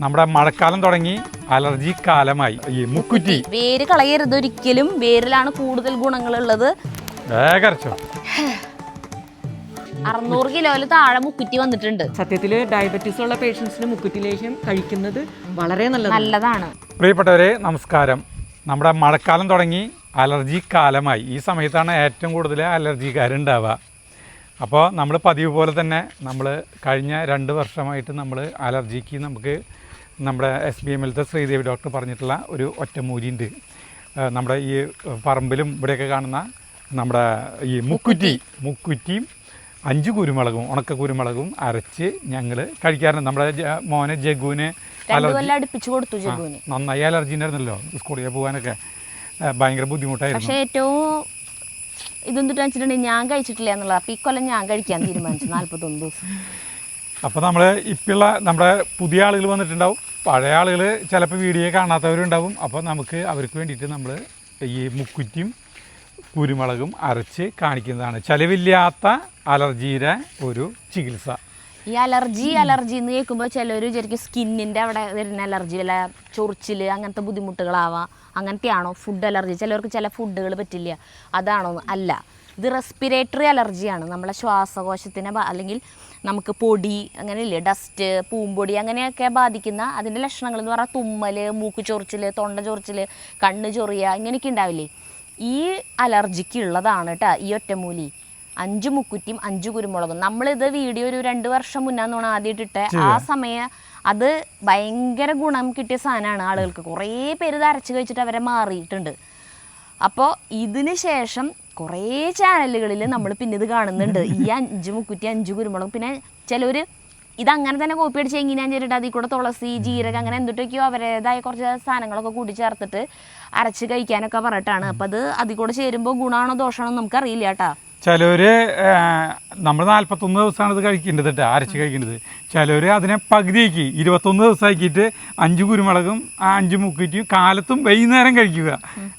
നമ്മുടെ മഴക്കാലം തുടങ്ങി അലർജി കാലമായി. ഈ മുക്കുറ്റി വേര് കളയരുത് ഒരിക്കലും. വേരിലാണ് കൂടുതൽ ഗുണങ്ങളുള്ളത്. 600 കിലോയിൽ താഴെ മുക്കുറ്റി വന്നിട്ടുണ്ട്. സത്യത്തില് ഡയബറ്റീസ് ഉള്ള പേഷ്യൻസിന് മുക്കുറ്റി ലേഹ്യം കഴിക്കുന്നത് വളരെ നല്ലതാണ്. പ്രിയപ്പെട്ടവരെ നമസ്കാരം. നമ്മുടെ മഴക്കാലം തുടങ്ങി അലർജി കാലമായി. ഈ സമയത്താണ് ഏറ്റവും കൂടുതൽ അലർജിക്കാരുണ്ടാവുക. അപ്പോൾ നമ്മൾ പതിവ് പോലെ തന്നെ നമ്മൾ കഴിഞ്ഞ 2 വർഷമായിട്ട് നമ്മൾ അലർജിക്ക് നമുക്ക് നമ്മുടെ SBMLത്തെ ശ്രീദേവി ഡോക്ടർ പറഞ്ഞിട്ടുള്ള ഒരു ഒറ്റമൂലിയുണ്ട്. നമ്മുടെ ഈ പറമ്പിലും ഇവിടെയൊക്കെ കാണുന്ന നമ്മുടെ ഈ മുക്കുറ്റിയും 5 കുരുമുളകും ഉണക്ക കുരുമുളകും അരച്ച് ഞങ്ങൾ കഴിക്കാറുണ്ട്. നമ്മുടെ മോനെ ജഗുവിന് നന്നായി അലർജി ഉണ്ടായിരുന്നല്ലോ. സ്കൂളിൽ പോകാനൊക്കെ ഭയങ്കര ബുദ്ധിമുട്ടായിരുന്നു. പക്ഷേ ഏറ്റവും ഇതൊന്നിട്ട് വെച്ചിട്ടുണ്ടെങ്കിൽ ഞാൻ കഴിച്ചിട്ടില്ല എന്നുള്ളത്. അപ്പോൾ ഈ കൊല്ലം ഞാൻ കഴിക്കാൻ തീരുമാനിച്ചു 41 ദിവസം. അപ്പോൾ നമ്മൾ ഇപ്പോഴുള്ള നമ്മുടെ പുതിയ ആളുകൾ വന്നിട്ടുണ്ടാവും, പഴയ ആളുകൾ ചിലപ്പോൾ വീഡിയോ കാണാത്തവരുണ്ടാവും. അപ്പോൾ നമുക്ക് അവർക്ക് വേണ്ടിയിട്ട് നമ്മൾ ഈ മുക്കുറ്റിയും കുരുമുളകും അരച്ച് കാണിക്കുന്നതാണ് ചിലവില്ലാത്ത അലർജിയുടെ ഒരു ചികിത്സ. ഈ അലർജി എന്ന് കേൾക്കുമ്പോൾ ചിലർ വിചാരിക്കും സ്കിന്നിൻ്റെ അവിടെ വരുന്ന അലർജി, അല്ല ചൊറിച്ചിൽ അങ്ങനത്തെ ബുദ്ധിമുട്ടുകളാവാം. അങ്ങനത്തെയാണോ ഫുഡ് അലർജി? ചിലർക്ക് ചില ഫുഡുകൾ പറ്റില്ല, അതാണോ? അല്ല, ഇത് റെസ്പിറേറ്ററി അലർജിയാണ്. നമ്മളെ ശ്വാസകോശത്തിനെ അല്ലെങ്കിൽ നമുക്ക് പൊടി അങ്ങനെയില്ലേ, ഡസ്റ്റ്, പൂമ്പൊടി അങ്ങനെയൊക്കെ ബാധിക്കുന്ന അതിൻ്റെ ലക്ഷണങ്ങൾ എന്ന് പറഞ്ഞാൽ തുമ്മൽ, മൂക്ക് ചൊറിച്ചിൽ, തൊണ്ട ചൊറിച്ചിൽ, കണ്ണ് ചൊറിയുക ഇങ്ങനെയൊക്കെ ഉണ്ടാവില്ലേ. ഈ അലർജിക്ക് ഉള്ളതാണ് കേട്ടോ ഈ ഒറ്റമൂലി. 5 മുക്കുറ്റിയും 5 കുരുമുളകും. നമ്മളിത് വീഡിയോ ഒരു 2 വർഷം മുന്നാന്ന് ആദ്യമായിട്ടിട്ട് ആ സമയം അത് ഭയങ്കര ഗുണം കിട്ടിയ സാധനമാണ്. ആളുകൾക്ക് കുറേ പേര് ഇത് അരച്ച് കഴിച്ചിട്ട് അവരെ മാറിയിട്ടുണ്ട്. അപ്പോൾ ഇതിന് ശേഷം കുറേ ചാനലുകളിൽ നമ്മൾ പിന്നെ ഇത് കാണുന്നുണ്ട്. ഈ 5 മുക്കുറ്റി 5 കുരുമുളകും. പിന്നെ ചിലർ ഇതങ്ങനെ തന്നെ കോപ്പി അടിച്ച് എങ്ങനെയാന്ന് ചേരിട്ട് അതിൽ കൂടെ തുളസി, ജീരകം അങ്ങനെ എന്തിട്ടൊക്കെയോ അവരുടേതായ കുറച്ച് സാധനങ്ങളൊക്കെ കൂടി ചേർത്തിട്ട് അരച്ച് കഴിക്കാനൊക്കെ പറഞ്ഞിട്ടാണ്. അപ്പം അത് അതിൽ കൂടെ ചേരുമ്പോൾ ഗുണമാണോ ദോഷമാണോ നമുക്കറിയില്ല കേട്ടോ. ചിലർ നമ്മൾ 41 ദിവസമാണ് ഇത് കഴിക്കേണ്ടത് കേട്ടോ, അരച്ച് കഴിക്കേണ്ടത്. ചിലർ അതിനെ പകുതിയാക്കി 21 ദിവസമാക്കിയിട്ട് 5 കുരുമുളകും 5 മുക്കുറ്റിയും കാലത്തും വൈകുന്നേരം കഴിക്കുക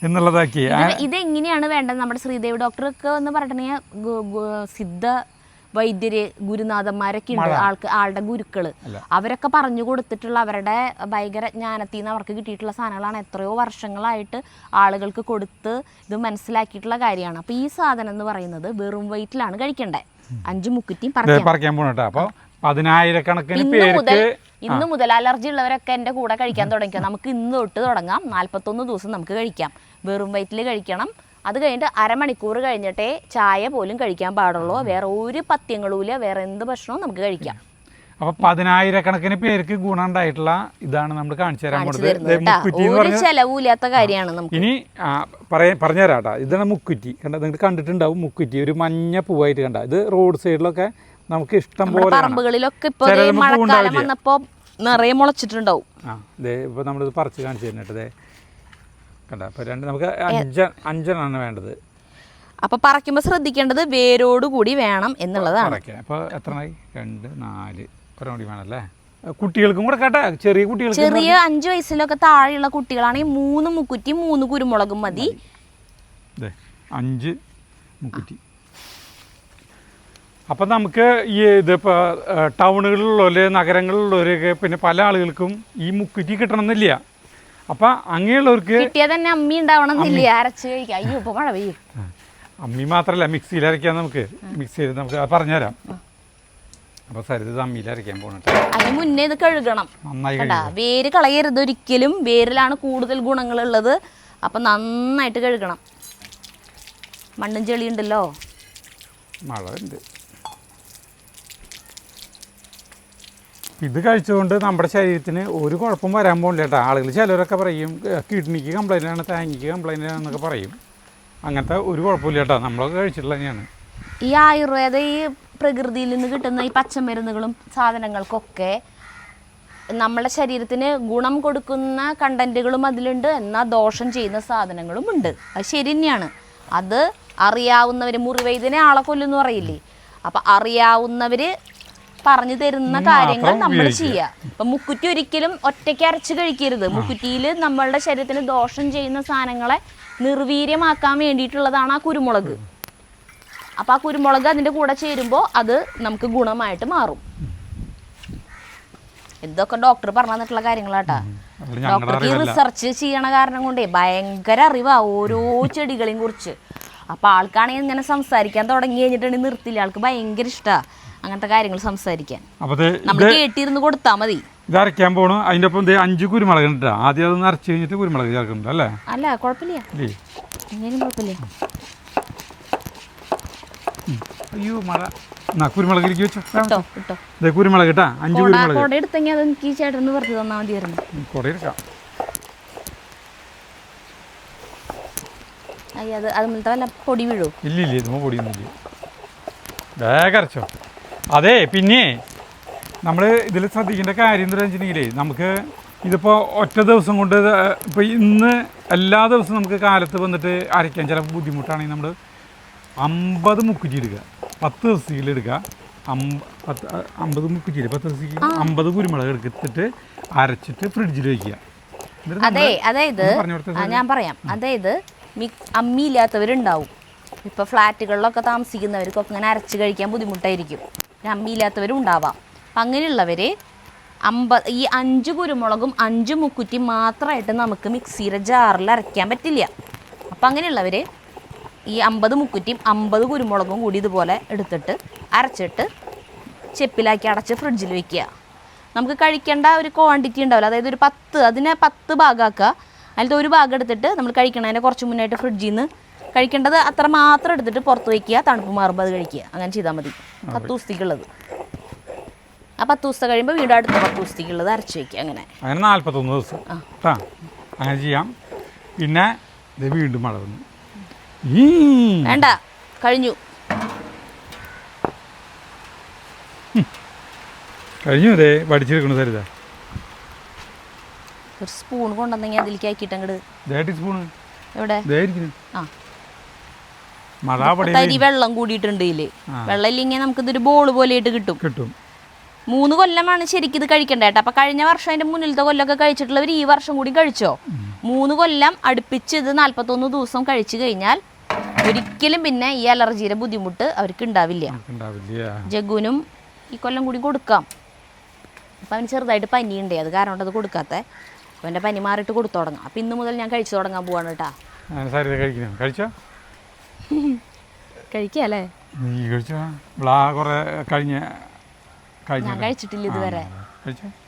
എന്നുള്ളതാക്കി. ഇതെങ്ങനെയാണ് വേണ്ടത്? നമ്മുടെ ശ്രീദേവി ഡോക്ടർക്ക് എന്ന് പറഞ്ഞിട്ടുണ്ടെങ്കിൽ സിദ്ധ വൈദ്യര്, ഗുരുനാഥന്മാരൊക്കെ ഉണ്ട്. ആളുടെ ഗുരുക്കള് അവരൊക്കെ പറഞ്ഞു കൊടുത്തിട്ടുള്ള അവരുടെ ഭയങ്കര ജ്ഞാനത്തിൽ നിന്ന് അവർക്ക് കിട്ടിയിട്ടുള്ള സാധനങ്ങളാണ്. എത്രയോ വർഷങ്ങളായിട്ട് ആളുകൾക്ക് കൊടുത്ത് ഇത് മനസ്സിലാക്കിയിട്ടുള്ള കാര്യമാണ്. അപ്പൊ ഈ സാധനം എന്ന് പറയുന്നത് വെറും വയറ്റിലാണ് കഴിക്കേണ്ടത്. 5 മുക്കുറ്റിയും പറിക്കാൻ പോകട്ടെ. അപ്പൊ 10,000 ഇന്ന് മുതൽ അലർജി ഉള്ളവരൊക്കെ എൻ്റെ കൂടെ കഴിക്കാൻ തുടങ്ങിക്കോ. നമുക്ക് ഇന്ന് തൊട്ട് തുടങ്ങാം. 41 ദിവസം നമുക്ക് കഴിക്കാം. വെറും വയറ്റിൽ കഴിക്കണം. അത് കഴിഞ്ഞിട്ട് അരമണിക്കൂർ കഴിഞ്ഞിട്ടേ ചായ പോലും കഴിക്കാൻ പാടുള്ളൂ. വേറെ ഒരു പഥ്യങ്ങളുമില്ല, വേറെ എന്ത് ഭക്ഷണവും നമുക്ക് കഴിക്കാം. അപ്പൊ 10,000 പേർക്ക് ഗുണം ഉണ്ടായിട്ടുള്ള ഇതാണ് നമ്മൾ കാണിച്ചു തരാൻ പോകുന്നത്. ഒരു ചെലവില്ലാത്ത കാര്യമാണ് നമുക്ക്. ഇനി പറഞ്ഞുതരാട്ടാ. ഇതാണ് മുക്കുറ്റി. കണ്ട, നിങ്ങൾ കണ്ടിട്ടുണ്ടാവും മുക്കുറ്റി ഒരു മഞ്ഞ പൂവായിട്ട്. കണ്ട, ഇത് റോഡ് സൈഡിലൊക്കെ നമുക്ക് ഇഷ്ടം പോലെ പറമ്പുകളിലൊക്കെ ഇപ്പൊ മഴക്കാലം വന്നപ്പോ നിറയെ മുളച്ചിട്ടുണ്ടാവും. ഇപ്പൊ നമ്മളിത് പറിച്ച് കാണിച്ചു തരുന്നിട്ടേ കണ്ട. അപ്പൊ നമുക്ക് 5 വേണ്ടത്. അപ്പൊ പറിക്കുമ്പോ ശ്രദ്ധിക്കേണ്ടത് വേരോട് കൂടി വേണം എന്നുള്ളതാണ്. അപ്പൊ എത്രയായി? 2, 4 ഒരടി വേണല്ലേ. കുട്ടികൾക്കും കൂടെ കേട്ടെ, ചെറിയ 5 വയസ്സിലൊക്കെ താഴെയുള്ള കുട്ടികളാണെങ്കിൽ 3 മുക്കുറ്റി 3 കുരുമുളകും മതി. 5 മുക്കുറ്റി. അപ്പം നമുക്ക് ഈ ഇതിപ്പോൾ ടൗണുകളിലുള്ളവർ, നഗരങ്ങളിലുള്ളവരൊക്കെ പിന്നെ പല ആളുകൾക്കും ഈ മുക്കുറ്റി കിട്ടണമെന്നില്ല. അപ്പം അങ്ങനെയുള്ളവർക്ക് തന്നെ അമ്മി ഉണ്ടാവണമെന്നില്ല, അരച്ച് കഴിക്കാം. അയ്യോ ഇപ്പൊ മഴ പെയ്യും. അമ്മി മാത്രമല്ല, മിക്സിയിൽ അരയ്ക്കാൻ മിക്സിയിൽ നമുക്ക് പറഞ്ഞുതരാം. അപ്പോൾ സരിത അമ്മിയിൽ അരയ്ക്കാൻ പോകണം. അതിന് മുന്നേ ഇത് കഴുകണം നന്നായി. വേര് കളയരുത് ഒരിക്കലും. വേരിലാണ് കൂടുതൽ ഗുണങ്ങളുള്ളത്. അപ്പം നന്നായിട്ട് കഴുകണം. മണ്ണും ചെളി ഉണ്ടല്ലോ, മഴ ഉണ്ട്. ഇത് കഴിച്ചുകൊണ്ട് നമ്മുടെ ശരീരത്തിന് ഒരു കുഴപ്പം വരാൻ പോകില്ല കേട്ടോ. ആളുകൾ ചിലരൊക്കെ പറയും കിഡ്നിക്ക് കംപ്ലൈൻ്റ് ആണ്, താങ്കിക്ക് കംപ്ലൈൻ്റ് ആണെന്നൊക്കെ പറയും. അങ്ങനത്തെ ഒരു കുഴപ്പമില്ല കേട്ടോ, നമ്മളൊക്കെ കഴിച്ചിട്ടുള്ള തന്നെയാണ്. ഈ ആയുർവേദ ഈ പ്രകൃതിയിൽ നിന്ന് കിട്ടുന്ന ഈ പച്ചമരുന്നുകളും സാധനങ്ങൾക്കൊക്കെ നമ്മളെ ശരീരത്തിന് ഗുണം കൊടുക്കുന്ന കണ്ടന്റുകളും അതിലുണ്ട്, എന്നാൽ ദോഷം ചെയ്യുന്ന സാധനങ്ങളും ഉണ്ട്. അത് ശരി തന്നെയാണ്. അത് അറിയാവുന്നവർ, മുറിവൈദ്യനെ ആളെ കൊല്ലുന്നു പറയില്ലേ, അപ്പം അറിയാവുന്നവർ പറഞ്ഞു തരുന്ന കാര്യങ്ങൾ നമ്മൾ ചെയ്യുക. ഇപ്പൊ മുക്കുറ്റി ഒരിക്കലും ഒറ്റയ്ക്ക് അരച്ച് കഴിക്കരുത്. മുക്കുറ്റിയിൽ നമ്മളുടെ ശരീരത്തിന് ദോഷം ചെയ്യുന്ന സാധനങ്ങളെ നിർവീര്യമാക്കാൻ വേണ്ടിയിട്ടുള്ളതാണ് ആ കുരുമുളക്. അപ്പൊ ആ കുരുമുളക് അതിന്റെ കൂടെ ചേരുമ്പോൾ അത് നമുക്ക് ഗുണമായിട്ട് മാറും. എന്തൊക്കെ ഡോക്ടർ പറഞ്ഞു തന്നിട്ടുള്ള കാര്യങ്ങളാട്ടാ. ഡോക്ടർക്ക് ഈ റിസർച്ച് ചെയ്യണ കാരണം കൊണ്ടേ ഭയങ്കര അറിവാ ഓരോ ചെടികളെയും കുറിച്ച്. അപ്പോൾ ആൾക്കാണെങ്കിൽ ഇങ്ങനെ സംസാരിക്കാൻ തുടങ്ങി കഴിഞ്ഞിട്ടുണ്ടെങ്കിൽ നിർത്തില്ല. ആൾക്ക് ഭയങ്കര ഇഷ്ടമാണ് അങ്ങനത്തെ കാര്യങ്ങൾ സംസാരിക്കാൻ. നമ്മൾ കേട്ടിരുന്ന് കൊടുത്താൽ മതി. ഇത് അരയ്ക്കാൻ പോണു. അതിൻ്റെ ഒപ്പം 5 കുരുമുളക് ഉണ്ട്. ആദ്യം അതൊന്ന് അരച്ച് കഴിഞ്ഞിട്ട് കുരുമുളക് ചേർക്കുന്നുണ്ട് അല്ലേ? അല്ല, കുഴപ്പമില്ല, എങ്ങനെയും കുഴപ്പമില്ല. അയ്യോ മഴ. കുരുമുളക് ഇരിക്കും വെച്ചോ. ഇട്ടോ കുരുമുളക് കേട്ടാ. 5 കുരുമുളക്. കുട എടുത്തെങ്കിൽ അത് എനിക്ക് ചേട്ടന് വെറുതെ തന്നാൽ മതിയായിരുന്നു. കുട എടുക്കാം. അയ്യ, അതുപോലത്തെ വല്ല പൊടി വീഴൂ? ഇല്ല, ഇതുമ്പോൾ പൊടിയൊന്നുമില്ല. വേഗം അരച്ചോ. അതെ, പിന്നെ നമ്മൾ ഇതിൽ ശ്രദ്ധിക്കേണ്ട കാര്യം എന്താണെന്ന് വെച്ചിട്ടുണ്ടെങ്കിലേ, നമുക്ക് ഇതിപ്പോൾ ഒറ്റ ദിവസം കൊണ്ട് ഇപ്പോൾ ഇന്ന് എല്ലാ ദിവസവും നമുക്ക് കാലത്ത് വന്നിട്ട് അരയ്ക്കാൻ ചില ബുദ്ധിമുട്ടാണെങ്കിൽ നമ്മൾ 50 മുക്കുറ്റി എടുക്കുക. 10 ദിവസത്തിൽ എടുക്കുക. 50 മുക്കുറ്റി 10 ദിവസത്തേക്ക് 50 കുരുമുളക് എടുത്തിട്ട് അരച്ചിട്ട് ഫ്രിഡ്ജിൽ വയ്ക്കുക. അതായത് ഞാൻ പറയാം. അതായത് അമ്മിയില്ലാത്തവരുണ്ടാവും. ഇപ്പോൾ ഫ്ലാറ്റുകളിലൊക്കെ താമസിക്കുന്നവർക്കൊക്കെ ഇങ്ങനെ അരച്ച് കഴിക്കാൻ ബുദ്ധിമുട്ടായിരിക്കും. അമ്മിയില്ലാത്തവരും ഉണ്ടാവാം. അപ്പം അങ്ങനെയുള്ളവർ ഈ 5 കുരുമുളകും 5 മുക്കുറ്റി മാത്രമായിട്ട് നമുക്ക് മിക്സിയുടെ ജാറിൽ അരയ്ക്കാൻ പറ്റില്ല. അപ്പം അങ്ങനെയുള്ളവർ ഈ 50 മുക്കുറ്റിയും 50 കുരുമുളകും കൂടി ഇതുപോലെ എടുത്തിട്ട് അരച്ചിട്ട് ചെപ്പിലാക്കി അടച്ച് ഫ്രിഡ്ജിൽ വെക്കുക. നമുക്ക് കഴിക്കേണ്ട ഒരു ക്വാണ്ടിറ്റി ഉണ്ടാവില്ല. അതായത് ഒരു 10 ഭാഗമാക്കുക. അതിലത്തെ ഒരു ഭാഗം എടുത്തിട്ട് നമ്മൾ കഴിക്കണതിന് കുറച്ച് മുന്നായിട്ട് ഫ്രിഡ്ജിൽ നിന്ന് കഴിക്കേണ്ടത് അത്ര മാത്രം എടുത്തിട്ട് പുറത്ത് വയ്ക്കുക. തണുപ്പ് മാറുമ്പോൾ അത് കഴിക്കുക. അങ്ങനെ ചെയ്താൽ മതി. 10 ദിവസത്തേക്കുള്ളത്. ആ 10 ദിവസം കഴിയുമ്പോൾ വീണ്ടും അടുത്ത 10 ദിവസത്തേക്കുള്ളത് അരച്ച് വയ്ക്കുക. അങ്ങനെ 41 ദിവസം അങ്ങനെ ചെയ്യാം. പിന്നെ ഇത് വീണ്ടും മഴ വന്നു. വേണ്ട, കഴിഞ്ഞു. അതെ വടിച്ചെടുക്കണു. തരുതാ ഒരു സ്പൂൺ കൊണ്ടുവന്നെങ്കിൽ അതിലേക്ക് ആക്കിയിട്ട് അങ്ങോട്ട് സ്പൂണ് എവിടെ മഴ തരി വെള്ളം കൂടിയിട്ടുണ്ട്. ഇതില് വെള്ളം ഇല്ലെങ്കിൽ നമുക്കിതൊരു ബോൾ പോലെയായിട്ട് കിട്ടും. 3 കൊല്ലമാണ് ശരിക്കും ഇത് കഴിക്കണ്ട കേട്ടോ. അപ്പം കഴിഞ്ഞ വർഷം അതിൻ്റെ മുന്നിലത്തെ കൊല്ലമൊക്കെ കഴിച്ചിട്ടുള്ളവർ ഈ വർഷം കൂടി കഴിച്ചോ. 3 കൊല്ലം അടുപ്പിച്ച് ഇത് 41 ദിവസം കഴിച്ചു കഴിഞ്ഞാൽ ഒരിക്കലും പിന്നെ ഈ അലർജിയുടെ ബുദ്ധിമുട്ട് അവർക്ക് ഉണ്ടാവില്ല. ജഗ്ഗുനും ഈ കൊല്ലം കൂടി കൊടുക്കാം. അപ്പം അവന് ചെറുതായിട്ട് പനിയുണ്ടേ, അത് കാരണം അത് കൊടുക്കാത്ത. അപ്പം എൻ്റെ പനി മാറിയിട്ട് കൊടുത്തു തുടങ്ങാം. അപ്പം ഇന്ന് മുതൽ ഞാൻ കഴിച്ചു തുടങ്ങാൻ പോവാണ് കേട്ടാ. കഴിക്കല്ലേ? ഞാൻ കഴിച്ചിട്ടില്ല ഇതുവരെ.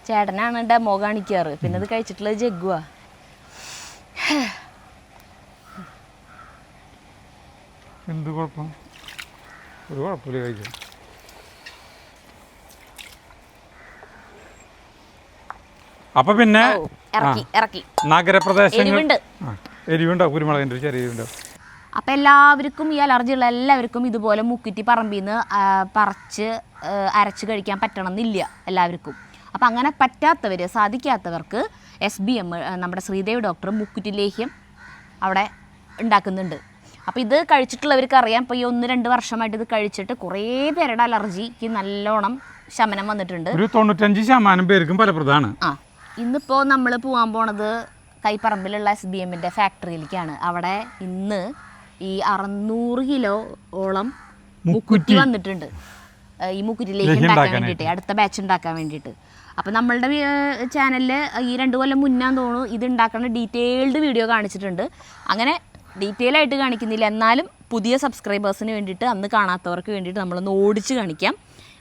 ചേട്ടനാണ് ഡെമോ കാണിക്കാറ്. പിന്നെ അത് കഴിച്ചിട്ടുള്ളത് ജഗ്ഗുവാ. എന്ത് കുഴപ്പം? ഒരു കുഴപ്പമില്ല, കഴിക്കാം. അപ്പൊ പിന്നെ ഇറക്കി നഗരപ്രദേശങ്ങൾ എരിവുണ്ടോ? കുരുമുളകിൻ്റെ ഒരു ചെറിയ എരിവുണ്ടോ? അപ്പം എല്ലാവർക്കും ഈ അലർജി ഉള്ള എല്ലാവർക്കും ഇതുപോലെ മുക്കുറ്റി പറമ്പിൽ നിന്ന് പറിച്ച് അരച്ച് കഴിക്കാൻ പറ്റണമെന്നില്ല എല്ലാവർക്കും. അപ്പം അങ്ങനെ പറ്റാത്തവർ, സാധിക്കാത്തവർക്ക് SBM നമ്മുടെ ശ്രീദേവി ഡോക്ടർ മുക്കുറ്റി ലേഹ്യം അവിടെ ഉണ്ടാക്കുന്നുണ്ട്. അപ്പോൾ ഇത് കഴിച്ചിട്ടുള്ളവർക്ക് അറിയാം. ഇപ്പോൾ ഈ 1-2 വർഷമായിട്ട് ഇത് കഴിച്ചിട്ട് കുറേ പേരുടെ അലർജിക്ക് നല്ലോണം ശമനം വന്നിട്ടുണ്ട്. ഒരു 95% പേർക്കും ഫലപ്രദമാണ്. ഇന്നിപ്പോൾ നമ്മൾ പോകാൻ പോണത് കൈപ്പറമ്പിലുള്ള SBMൻ്റെ ഫാക്ടറിയിലേക്കാണ്. അവിടെ ഇന്ന് ഈ 600 കിലോളം മുക്കുറ്റി വന്നിട്ടുണ്ട്. ഈ മുക്കുറ്റിലേക്ക് ഉണ്ടാക്കാൻ വേണ്ടിയിട്ട്, അടുത്ത ബാച്ച് ഉണ്ടാക്കാൻ വേണ്ടിയിട്ട്. അപ്പം നമ്മളുടെ ചാനലിൽ ഈ 2 കൊല്ലം മുന്നാന്ന് തോന്നുന്നു ഇത് ഉണ്ടാക്കുന്ന ഡീറ്റെയിൽഡ് വീഡിയോ കാണിച്ചിട്ടുണ്ട്. അങ്ങനെ ഡീറ്റെയിൽ ആയിട്ട് കാണിക്കുന്നില്ല, എന്നാലും പുതിയ സബ്സ്ക്രൈബേഴ്സിന് വേണ്ടിയിട്ട്, അന്ന് കാണാത്തവർക്ക് വേണ്ടിയിട്ട് നമ്മളൊന്ന് ഓടിച്ച് കാണിക്കാം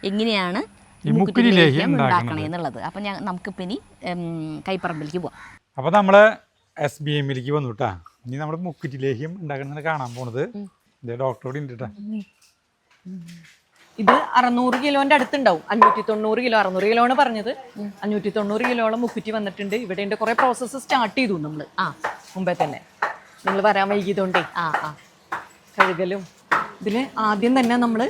എങ്ങനെയാണ് മുക്കുറ്റി ലേഹ്യം ഉണ്ടാക്കണേ എന്നുള്ളത്. അപ്പം നമുക്കിപ്പോൾ ഇനി കൈപ്പറമ്പിലേക്ക് പോവാം. അപ്പോൾ നമ്മൾ SBMലേക്ക് വന്നു കേട്ടാ. ഇനി നമ്മൾ മുക്കുറ്റി ലേഹ്യം ഉണ്ടാക്കണമെന്ന് കാണാൻ പോണത് ഡോക്ടറോട് ഉണ്ട് കേട്ടാ. ഇത് 600 കിലോന്റെ അടുത്തുണ്ടാവും. 590 കിലോ, 600 കിലോ ആണ് പറഞ്ഞത്. 590 കിലോളം മുക്കുറ്റി വന്നിട്ടുണ്ട്. ഇവിടെ എൻ്റെ കുറെ പ്രോസസ്സ് സ്റ്റാർട്ട് ചെയ്തു നമ്മൾ മുമ്പേ തന്നെ. നിങ്ങൾ വരാൻ വൈകിയതുകൊണ്ടേ കഴുകലും. ഇതിന് ആദ്യം തന്നെ നമ്മൾ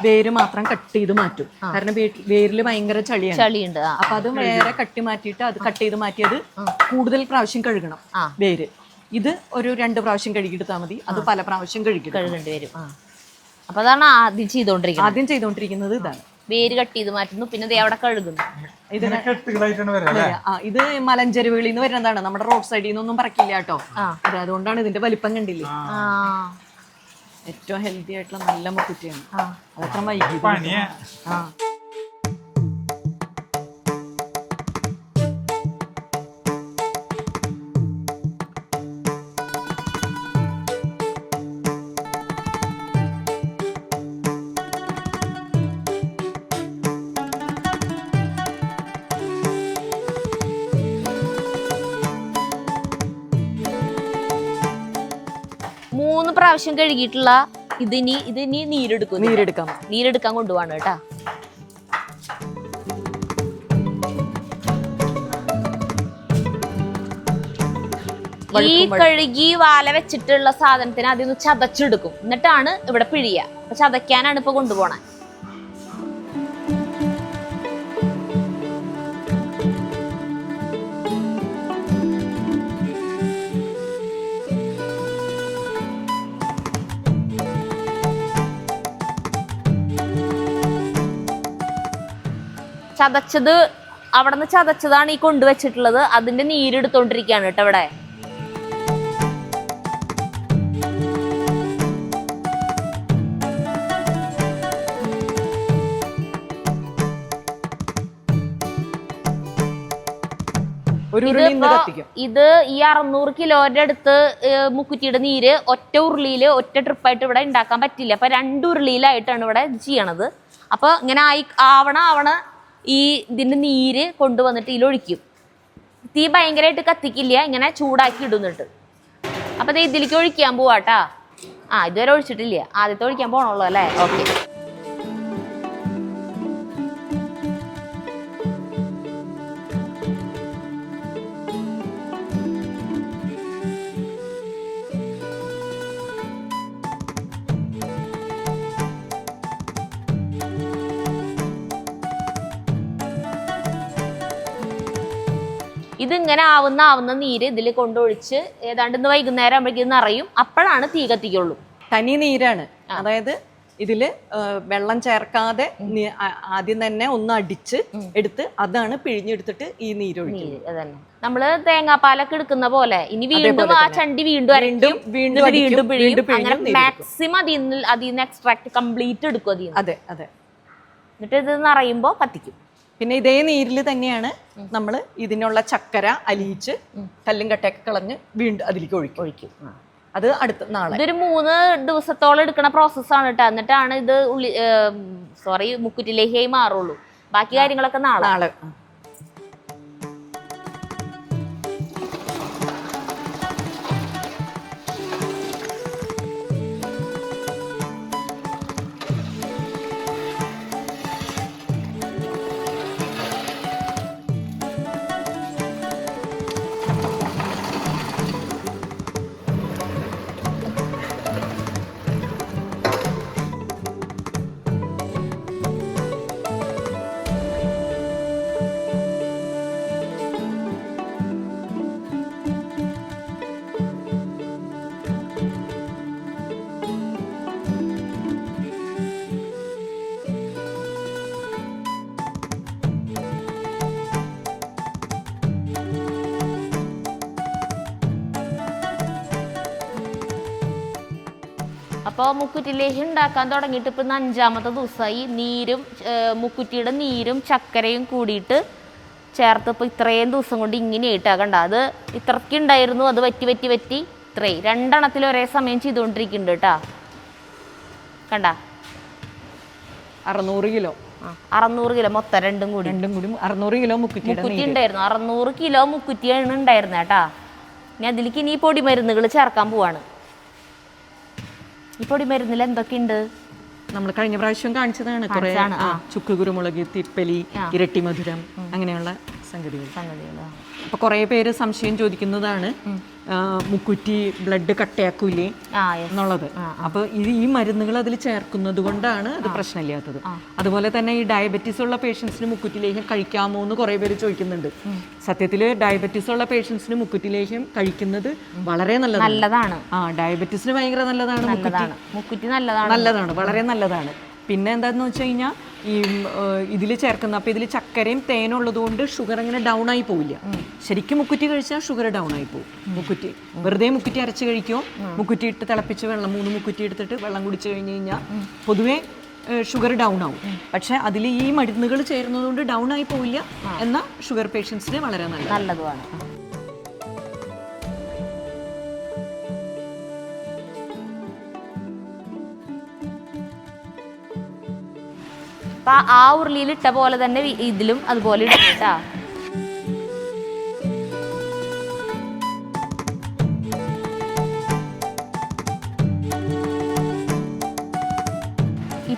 വേര് മാത്രം കട്ട് ചെയ്ത് മാറ്റും. കാരണം വേരിൽ ഭയങ്കര ചളിയുണ്ട്. അപ്പൊ അത് വേറെ കട്ട് ചെയ്ത് മാറ്റിയത് കൂടുതൽ പ്രാവശ്യം കഴുകണം വേര്. ഇത് ഒരു 2 പ്രാവശ്യം കഴുകിയെടുത്താൽ മതി. അത് പല പ്രാവശ്യം കഴുകേണ്ടി വരും. അപ്പൊ അതാണ് ആദ്യം ചെയ്തോണ്ടിരിക്കുന്നത് ഇതാണ്. വേര് കട്ട് ചെയ്ത് മാറ്റുന്നു, പിന്നെ അവിടെ കഴുകുന്നു. ഇത് മലഞ്ചെരുവുകളിൽ നിന്ന് വരുന്നതാണ്. നമ്മുടെ റോഡ് സൈഡിൽ നിന്നൊന്നും പറക്കില്ല കേട്ടോ. അതുകൊണ്ടാണ് ഇതിന്റെ വലിപ്പം കണ്ടില്ലേ. ഏറ്റവും ഹെൽത്തി ആയിട്ടുള്ള നല്ല മുക്കുറ്റിയാണ്. അതത്ര വൈകി 3 പ്രാവശ്യം കഴുകിയിട്ടുള്ള ഇതിനി നീരെടുക്കാൻ കൊണ്ടുപോവാണ് കേട്ടാ. ഈ കഴുകി വാല വെച്ചിട്ടുള്ള സാധനത്തിന് ആദ്യം ചതച്ചെടുക്കും, എന്നിട്ടാണ് ഇവിടെ പിഴിയ. അപ്പൊ ചതയ്ക്കാനാണ് ഇപ്പൊ കൊണ്ടുപോണേ. ചതച്ചത് അവിടെ നിന്ന് ചതച്ചതാണ് ഈ കൊണ്ടുവച്ചിട്ടുള്ളത്. അതിന്റെ നീരെടുത്തോണ്ടിരിക്കുകയാണ് കേട്ടോ ഇവിടെ. ഇത് ഈ 600 കിലോന്റെ അടുത്ത് മുക്കുറ്റിയുടെ നീര് ഒറ്റ ഉരുളിയില് ഒറ്റ ട്രിപ്പായിട്ട് ഇവിടെ ഉണ്ടാക്കാൻ പറ്റില്ല. അപ്പൊ 2 ഉരുളിയിലായിട്ടാണ് ഇവിടെ ചെയ്യണത്. അപ്പൊ ഇങ്ങനെ ആവണ ഈ ഇതിന്റെ നീര് കൊണ്ടുവന്നിട്ട് ഇതിലൊഴിക്കും. തീ ഭയങ്കരമായിട്ട് കത്തിക്കില്ല, ഇങ്ങനെ ചൂടാക്കി ഇടുന്നിട്ട്. അപ്പൊ ഇതിലേക്ക് ഒഴിക്കാൻ പോവാട്ടാ. ഇതുവരെ ഒഴിച്ചിട്ടില്ല, ആദ്യത്തെ ഒഴിക്കാൻ പോണുള്ളൂ അല്ലേ? ഓക്കെ. ഇതിങ്ങനെ ആവുന്ന നീര് ഇതിൽ കൊണ്ടൊഴിച്ച് ഏതാണ്ട് ഇന്ന് വൈകുന്നേരം ആകുമ്പോഴേക്കും നിറയും. അപ്പോഴാണ് തീ കത്തിക്കുള്ളൂ. തനി നീരാണ്, അതായത് ഇതില് വെള്ളം ചേർക്കാതെ ആദ്യം തന്നെ ഒന്ന് അടിച്ച് എടുത്ത് അതാണ് പിഴിഞ്ഞെടുത്തിട്ട് ഈ നീരൊഴിക്കുന്നത്. അതന്നെ നമ്മള് തേങ്ങാപ്പാലൊക്കെ എടുക്കുന്ന പോലെ ഇനി വീണ്ടും ആ ചണ്ടി വീണ്ടും അങ്ങനെ മാക്സിമം അതിൽ നിന്ന് എക്സ്ട്രാക്ട് കംപ്ലീറ്റ് എടുക്കും. അതെ അതെ. എന്നിട്ട് ഇത് നിറയുമ്പോ കത്തിക്കും. പിന്നെ ഇതേ നീരിൽ തന്നെയാണ് നമ്മൾ ഇതിനുള്ള ചക്കര അലിയിച്ച് കല്ലും കട്ടയൊക്കെ കളഞ്ഞ് വീണ്ടും അതിലേക്ക് ഒഴിക്കും. അത് അടുത്ത നാളെ. ഇതൊരു 3 ദിവസത്തോളം എടുക്കുന്ന പ്രോസസ്സാണ് കേട്ടോ. എന്നിട്ടാണ് ഇത് മുക്കുറ്റിലേക്കായി മാറുള്ളൂ. ബാക്കി കാര്യങ്ങളൊക്കെ നാളെ. അപ്പോൾ മുക്കുറ്റിലേഹ്യം ഉണ്ടാക്കാൻ തുടങ്ങിയിട്ട് ഇപ്പം 5-ാമത്തെ ദിവസമായി. മുക്കുറ്റിയുടെ നീരും ചക്കരയും കൂടിയിട്ട് ചേർത്ത് ഇപ്പോൾ ഇത്രയും ദിവസം കൊണ്ട് ഇങ്ങനെയായിട്ടാണ് കണ്ട. അത് ഇത്രയ്ക്ക് ഉണ്ടായിരുന്നു, അത് വറ്റി ഇത്രയും 2 എണ്ണത്തിൽ ഒരേ സമയം ചെയ്തുകൊണ്ടിരിക്കുന്നുണ്ട് കേട്ടാ. കണ്ട 600 കിലോ 600 കിലോ മൊത്തം രണ്ടും കൂടി 600 കിലോ മുക്കുറ്റി ഉണ്ടായിരുന്നു. 600 കിലോ മുക്കുറ്റിയാണ് ഉണ്ടായിരുന്നത് കേട്ടാ. ഇനി അതിലേക്ക് ഇനി പൊടിമരുന്നുകൾ ചേർക്കാൻ പോവാണ്. ഈ പൊടിമരുന്നിൽ എന്തൊക്കെയുണ്ട്? നമ്മൾ കഴിഞ്ഞ പ്രാവശ്യം കാണിച്ചതാണ്. കുറെ ചുക്ക് കുരുമുളക്, തിപ്പലി, ഇരട്ടി മധുരം, അങ്ങനെയുള്ള സംഗതികൾ. അപ്പൊ കുറെ പേര് സംശയം ചോദിക്കുന്നതാണ്, മുക്കുറ്റി ബ്ലഡ് കട്ടയാക്കൂലേ എന്നുള്ളത്. അപ്പൊ ഈ മരുന്നുകൾ അതിൽ ചേർക്കുന്നത് കൊണ്ടാണ് അത് പ്രശ്നമില്ലാത്തത്. അതുപോലെ തന്നെ ഈ ഡയബറ്റീസ് ഉള്ള പേഷ്യൻസിന് മുക്കുറ്റി ലേഹ്യം കഴിക്കാമോ എന്ന് കുറെ പേര് ചോദിക്കുന്നുണ്ട്. സത്യത്തില് ഡയബറ്റീസ് ഉള്ള പേഷ്യൻസിന് മുക്കുറ്റി ലേഹ്യം കഴിക്കുന്നത് വളരെ നല്ലതാണ്. ഡയബറ്റീസിന് ഭയങ്കര നല്ലതാണ് മുക്കുറ്റി. നല്ലതാണ്, വളരെ നല്ലതാണ്. പിന്നെ എന്താന്ന് വെച്ച് കഴിഞ്ഞാൽ ഈ ഇതിൽ ചേർക്കുന്ന, അപ്പോൾ ഇതിൽ ചക്കരയും തേനും ഉള്ളതുകൊണ്ട് ഷുഗർ അങ്ങനെ ഡൗൺ ആയി പോവില്ല. ശരിക്കും മുക്കുറ്റി കഴിച്ചാൽ ഷുഗർ ഡൗൺ ആയി പോകും. മുക്കുറ്റി വെറുതെ മുക്കുറ്റി അരച്ച് കഴിക്കുമോ, മുക്കുറ്റി ഇട്ട് തിളപ്പിച്ച് വെള്ളം 3 മുക്കുറ്റി എടുത്തിട്ട് വെള്ളം കുടിച്ചു കഴിഞ്ഞ് കഴിഞ്ഞാൽ പൊതുവേ ഷുഗർ ഡൗൺ ആവും. പക്ഷെ അതിൽ ഈ മരുന്നുകൾ ചേരുന്നതുകൊണ്ട് ഡൗൺ ആയി പോവില്ല. എന്നാൽ ഷുഗർ പേഷ്യൻസിന് വളരെ നല്ലതാണ്. ആ ഉരുളിയിൽ ഇട്ട പോലെ തന്നെ ഇതിലും അതുപോലെ ഇടും കേട്ടാ.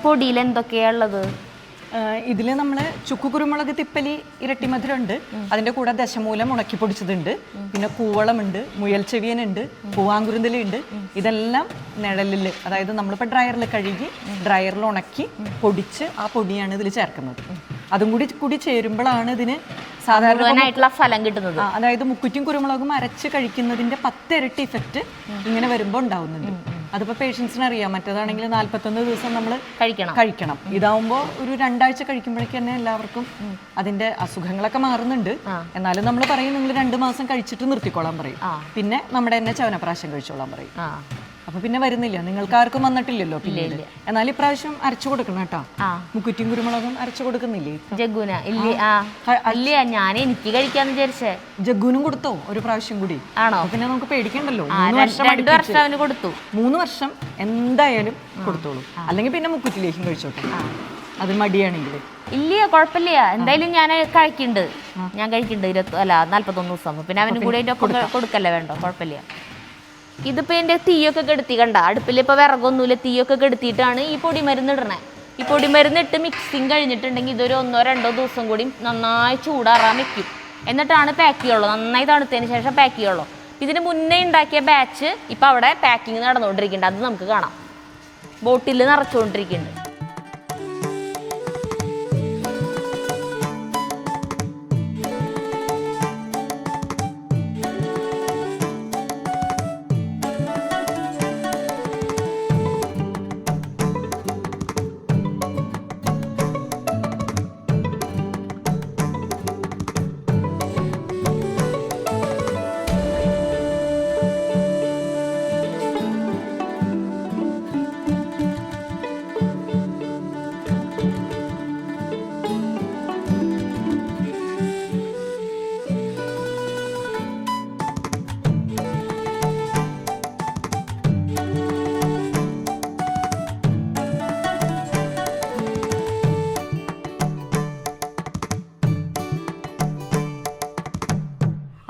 പൊടിയിൽ എന്തൊക്കെയാ ഉള്ളത്? ഇതിൽ നമ്മൾ ചുക്ക് കുരുമുളക് തിപ്പലി ഇരട്ടി മധുരം ഉണ്ട്, അതിൻ്റെ കൂടെ ദശമൂലം ഉണക്കി പൊടിച്ചതുണ്ട്, പിന്നെ കൂവളമുണ്ട്, മുയൽ ചെവിയനുണ്ട്, പൂവാങ്കുരുന്തലുണ്ട്. ഇതെല്ലാം നിഴലിൽ, അതായത് നമ്മളിപ്പോൾ ഡ്രയറിൽ കഴുകി ഡ്രയറിൽ ഉണക്കി പൊടിച്ച് ആ പൊടിയാണ് ഇതിൽ ചേർക്കുന്നത്. അതും കൂടി ചേരുമ്പോഴാണ് ഇതിന് സാധാരണ ഫലം കിട്ടുന്നത്. അതായത് മുക്കുറ്റിയും കുരുമുളകും അരച്ച് കഴിക്കുന്നതിൻ്റെ 10 ഇരട്ടി ഇഫക്റ്റ് ഇങ്ങനെ വരുമ്പോൾ ഉണ്ടാവുന്നുണ്ട്. അതിപ്പോൾ പേഷ്യൻസിന് അറിയാം. മറ്റേതാണെങ്കിൽ 41 ദിവസം നമ്മൾ കഴിക്കണം. ഇതാവുമ്പോൾ ഒരു 2 ആഴ്ച കഴിക്കുമ്പോഴേക്ക് തന്നെ എല്ലാവർക്കും അതിന്റെ അസുഖങ്ങളൊക്കെ മാറുന്നുണ്ട്. എന്നാലും നമ്മൾ പറയും നിങ്ങൾ 2 മാസം കഴിച്ചിട്ട് നിർത്തിക്കോളാൻ പറയും. പിന്നെ നമ്മുടെ തന്നെ ചവനപ്രാശം കഴിച്ചോളാൻ പറയും. അപ്പൊ പിന്നെ വരുന്നില്ല, നിങ്ങൾക്ക് ആർക്കും വന്നിട്ടില്ലല്ലോ. പിന്നീട് എന്നാൽ ഇപ്രാവശ്യം അരച്ചു കൊടുക്കണം കേട്ടോ. മുക്കുറ്റിയും കുരുമുളകും അരച്ചു കൊടുക്കുന്നില്ലേ ജഗ്ഗുന? ഇല്ല, ഞാൻ എനിക്ക് കഴിക്കാന്ന് വിചാരിച്ചേ. ജഗ്ഗുനും കൊടുത്തോ ഒരു പ്രാവശ്യം കൂടി? ആണോ? പിന്നെ നമുക്ക് പേടിക്കണ്ടല്ലോ. 2 വർഷം അവന് കൊടുത്തു. 3 വർഷം എന്തായാലും കൊടുത്തോളൂ. അല്ലെങ്കിൽ പിന്നെ മുക്കുറ്റിലേക്കും കഴിച്ചോട്ടെ, അത് മടിയാണെങ്കിൽ. ഇല്ല, കുഴപ്പമില്ല. എന്തായാലും ഞാൻ കഴിക്കുന്നുണ്ട്. 41 ദിവസം. പിന്നെ അവനും കൂടി അതിന്റെ ഒപ്പം കൊടുക്കല്ലേ വേണ്ടോ? കുഴപ്പമില്ല. ഇതിപ്പോൾ എൻ്റെ തീയൊക്കെ കെടുത്തി കണ്ട, അടുപ്പിൽ ഇപ്പോൾ വിറകൊന്നുമില്ല, തീയൊക്കെ കെടുത്തിയിട്ടാണ് ഈ പൊടിമരുന്ന് ഇടണേ. ഈ പൊടിമരുന്ന് ഇട്ട് മിക്സിങ് കഴിഞ്ഞിട്ടുണ്ടെങ്കിൽ ഇതൊരു 1-2 ദിവസം കൂടി നന്നായി ചൂടാറാൻ വെക്കും. എന്നിട്ടാണ് പാക്ക് ചെയ്യുള്ളൂ. നന്നായി തണുത്തതിന് ശേഷം പാക്ക് ചെയ്യുള്ളൂ. ഇതിന് മുന്നേ ഉണ്ടാക്കിയ ബാച്ച് ഇപ്പം അവിടെ പാക്കിങ് നടന്നുകൊണ്ടിരിക്കുന്നുണ്ട്. അത് നമുക്ക് കാണാം. ബോട്ടിൽ നിറച്ചുകൊണ്ടിരിക്കുന്നുണ്ട്.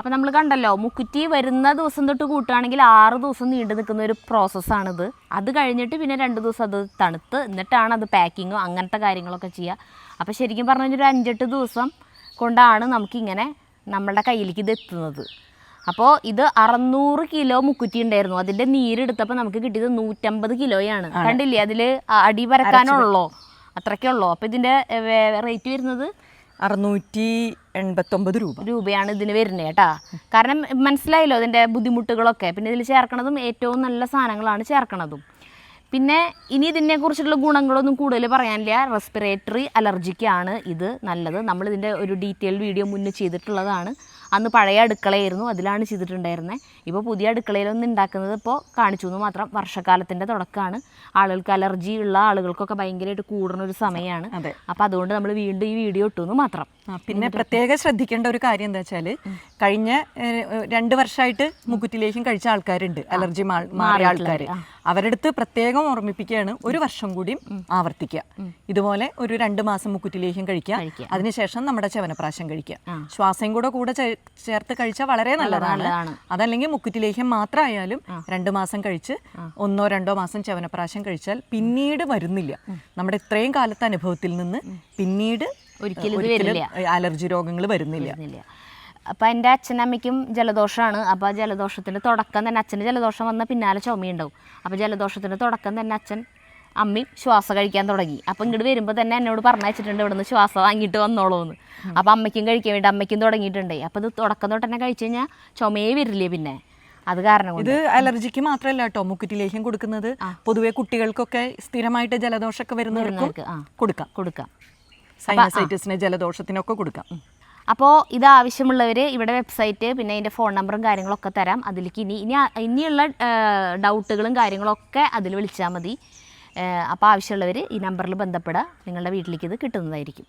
അപ്പോൾ നമ്മൾ കണ്ടല്ലോ, മുക്കുറ്റി വരുന്ന ദിവസം തൊട്ട് കൂട്ടുകയാണെങ്കിൽ 6 ദിവസം നീണ്ടു നിൽക്കുന്ന ഒരു പ്രോസസ്സാണിത്. അത് കഴിഞ്ഞിട്ട് പിന്നെ 2 ദിവസം അത് തണുത്ത് എന്നിട്ടാണ് അത് പാക്കിങ്ങോ അങ്ങനത്തെ കാര്യങ്ങളൊക്കെ ചെയ്യുക. അപ്പോൾ ശരിക്കും പറഞ്ഞു കഴിഞ്ഞാൽ ഒരു 5-8 ദിവസം കൊണ്ടാണ് നമുക്കിങ്ങനെ നമ്മളുടെ കയ്യിലേക്ക് ഇത് എത്തുന്നത്. അപ്പോൾ ഇത് 600 കിലോ മുക്കുറ്റി ഉണ്ടായിരുന്നു. അതിൻ്റെ നീരെടുത്തപ്പോൾ നമുക്ക് കിട്ടിയത് 150 കിലോയാണ്. കണ്ടില്ലേ, അതിൽ അടി പരക്കാനുള്ളോ അത്രയ്ക്കുള്ളൂ. അപ്പോൾ ഇതിൻ്റെ റേറ്റ് വരുന്നത് 689 രൂപയാണ് ഇതിന് വരുന്നത് കേട്ടോ. കാരണം മനസ്സിലായല്ലോ ഇതിൻ്റെ ബുദ്ധിമുട്ടുകളൊക്കെ. പിന്നെ ഇതിൽ ചേർക്കണതും ഏറ്റവും നല്ല സാധനങ്ങളാണ് ചേർക്കണതും. പിന്നെ ഇനി ഇതിനെക്കുറിച്ചുള്ള ഗുണങ്ങളൊന്നും കൂടുതൽ പറയാനില്ല. റെസ്പിറേറ്ററി അലർജിക്കാണ് ഇത് നല്ലത്. നമ്മളിതിൻ്റെ ഒരു ഡീറ്റെയിൽഡ് വീഡിയോ മുന്നേ ചെയ്തിട്ടുള്ളതാണ്. അന്ന് പഴയ അടുക്കളയായിരുന്നു, അതിലാണ് ചെയ്തിട്ടുണ്ടായിരുന്നത്. ഇപ്പോൾ പുതിയ അടുക്കളയിലൊന്നും ഉണ്ടാക്കുന്നത് ഇപ്പോൾ കാണിച്ചു എന്ന് മാത്രം. വർഷക്കാലത്തിൻ്റെ തുടക്കമാണ്. ആളുകൾക്ക് അലർജി ഉള്ള ആളുകൾക്കൊക്കെ ഭയങ്കരമായിട്ട് കൂടുന്ന ഒരു സമയമാണ്. അപ്പോൾ അതുകൊണ്ട് നമ്മൾ വീണ്ടും ഈ വീഡിയോ ഇട്ടു എന്ന് മാത്രം. പിന്നെ പ്രത്യേകം ശ്രദ്ധിക്കേണ്ട ഒരു കാര്യം എന്താ വെച്ചാൽ, കഴിഞ്ഞ 2 വർഷമായിട്ട് മുക്കുറ്റിലേക്കും കഴിച്ച ആൾക്കാരുണ്ട്, അലർജി മാറിയ ആൾക്കാർ. അവരുടെ അടുത്ത് പ്രത്യേകം ഓർമ്മിപ്പിക്കുകയാണ്, 1 വർഷം കൂടി ആവർത്തിക്കുക. ഇതുപോലെ ഒരു 2 മാസം മുക്കുറ്റിലേക്കും കഴിക്കുക. അതിനുശേഷം നമ്മുടെ ചവനപ്രാശം കഴിക്കുക. ശ്വാസം കൂടെ ചേർത്ത് കഴിച്ചാൽ വളരെ നല്ലതാണ്. അതല്ലെങ്കിൽ മുക്കുറ്റിലേക്കും മാത്രമായാലും 2 മാസം കഴിച്ച് 1-2 മാസം ചവനപ്രാശം കഴിച്ചാൽ പിന്നീട് വരുന്നില്ല. നമ്മുടെ ഇത്രയും കാലത്തെ അനുഭവത്തിൽ നിന്ന് പിന്നീട് ഒരിക്കലും അലർജി രോഗങ്ങൾ വരുന്നില്ല. അപ്പോൾ എൻ്റെ അച്ഛനമ്മയ്ക്കും ജലദോഷമാണ്. അപ്പോൾ ആ ജലദോഷത്തിൻ്റെ തുടക്കം തന്നെ, അച്ഛന് ജലദോഷം വന്ന പിന്നാലെ ചുമയുണ്ടാവും. അപ്പോൾ ജലദോഷത്തിൻ്റെ തുടക്കം തന്നെ അമ്മയും ശ്വാസം കഴിക്കാൻ തുടങ്ങി. അപ്പോൾ ഇങ്ങോട്ട് വരുമ്പോൾ തന്നെ എന്നോട് പറഞ്ഞയച്ചിട്ടുണ്ട്, ഇവിടെ നിന്ന് ശ്വാസം വാങ്ങിയിട്ട് വന്നോളൂ എന്ന്. അപ്പോൾ അമ്മയ്ക്കും കഴിക്കാൻ വേണ്ടി അമ്മയ്ക്കും തുടങ്ങിയിട്ടുണ്ട്. അപ്പോൾ ഇത് തുടക്കം തൊട്ട് തന്നെ കഴിച്ച് കഴിഞ്ഞാൽ ചുമയേ വരില്ലേ. പിന്നെ അത് കാരണം ഇത് അലർജിക്ക് മാത്രമല്ല കേട്ടോ, മുക്കുറ്റിലേക്കും കൊടുക്കുന്നത്. പൊതുവെ കുട്ടികൾക്കൊക്കെ സ്ഥിരമായിട്ട് ജലദോഷമൊക്കെ വരുന്നവർക്ക് കൊടുക്കാം. സൈനസൈറ്റിസിന്, ജലദോഷത്തിനൊക്കെ കൊടുക്കാം. അപ്പോൾ ഇത് ആവശ്യമുള്ളവർ ഇവിടെ വെബ്സൈറ്റ്, പിന്നെ അതിൻ്റെ ഫോൺ നമ്പറും കാര്യങ്ങളൊക്കെ തരാം. അതിലേക്ക് ഇനിയുള്ള ഡൗട്ടുകളും കാര്യങ്ങളൊക്കെ അതിൽ വിളിച്ചാൽ മതി. അപ്പോൾ ആവശ്യമുള്ളവർ ഈ നമ്പറിൽ ബന്ധപ്പെടുക. നിങ്ങളുടെ വീട്ടിലേക്ക് ഇത് കിട്ടുന്നതായിരിക്കും.